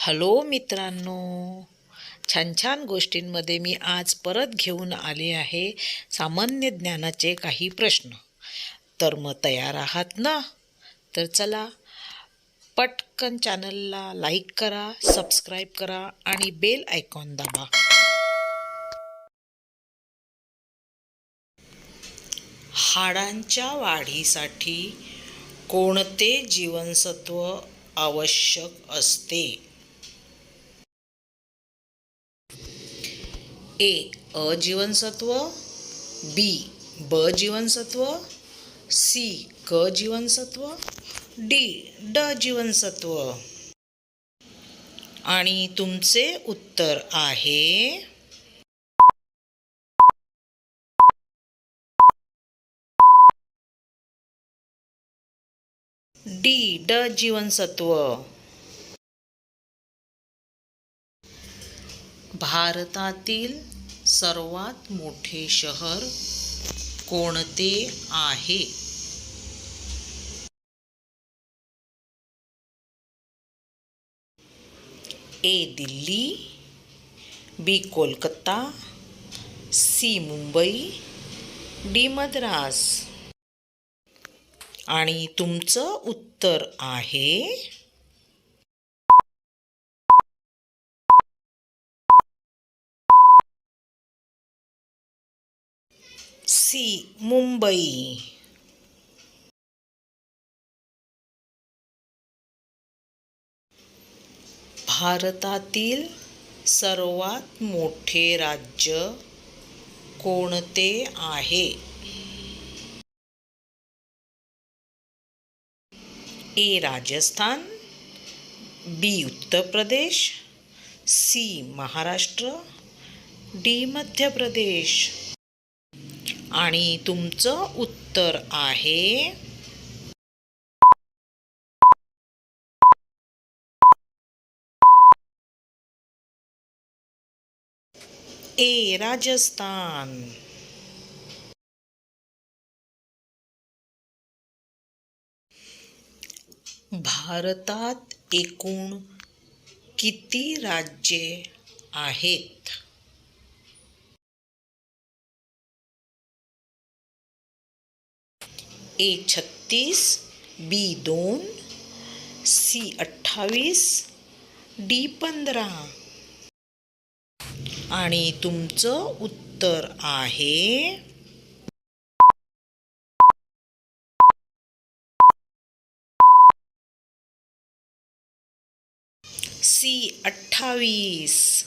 Hello मित्रांनो, छान छान गोष्टींमध्ये मी आज परत घेऊन आले आहे सामान्य ज्ञानाचे काही प्रश्न. तर मग तयार आहात ना? तर चला पटकन चॅनलला लाईक करा, सबस्क्राईब करा आणि बेल आयकॉन दाबा. हाडांच्या वाढीसाठी कोणते जीवनसत्व आवश्यक असते? ए. अ जीवनसत्व, बी. ब जीवनसत्व, सी. क जीवनसत्व, डी. ड जीवनसत्व. आणि तुमचे उत्तर आहे डी. ड जीवनसत्व. भारतातील सर्वात मोठे शहर कोणते आहे? ए. दिल्ली, बी. कोलकाता, सी. मुंबई, डी. मद्रास. आणि तुमचं उत्तर आहे सी. मुंबई. भारतातील सर्वात मोठे राज्य कोणते आहे? ए. राजस्थान, बी. उत्तर प्रदेश, सी. महाराष्ट्र, डी. मध्य प्रदेश. आणि तुमचं उत्तर आहे ए. राजस्थान. भारतात एकूण किती राज्ये आहेत? ए. 36, बी. 2, सी. 28, डी. 15. आणि तुमचं उत्तर आहे सी. 28.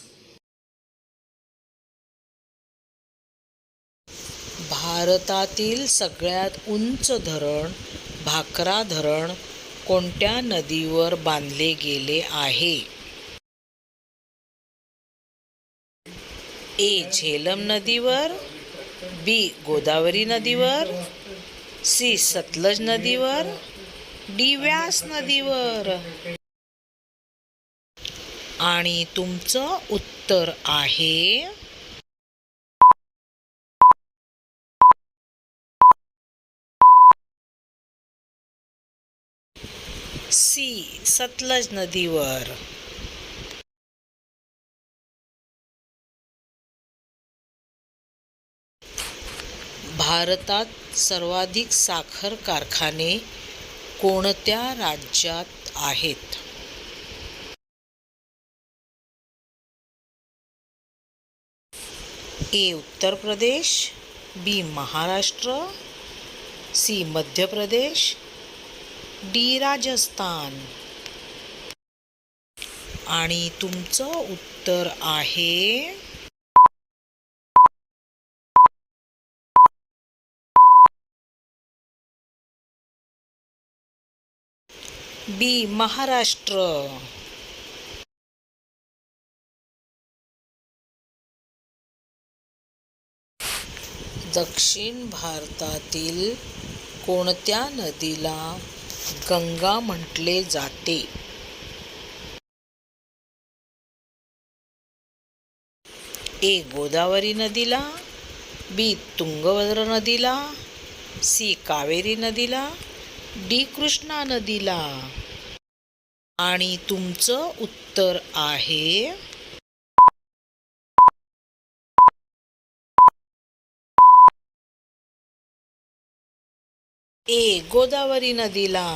भारतातील सगळ्यात उंच धरण भाकरा धरण कोणत्या नदीवर बांधले गेले आहे? ए. झेलम नदीवर, बी. गोदावरी नदीवर, सी. सतलज नदीवर, डी. व्यास नदीवर. आणि तुमचं उत्तर आहे सी. सतलज नदीवर. भारतात सर्वाधिक साखर कारखाने कोणत्या राज्यात आहेत? ए. उत्तर प्रदेश, बी. महाराष्ट्र, सी. मध्य प्रदेश, डी. राजस्थान. आणि तुमचं उत्तर आहे बी. महाराष्ट्र. दक्षिण भारतातील कोणत्या नदीला गंगा म्हटले जाते? ए. गोदावरी नदीला, बी. तुंगभद्रा नदीला, सी. कावेरी नदीला, डी. कृष्णा नदीला. आणि तुमचं उत्तर आहे ए. गोदावरी नदीला.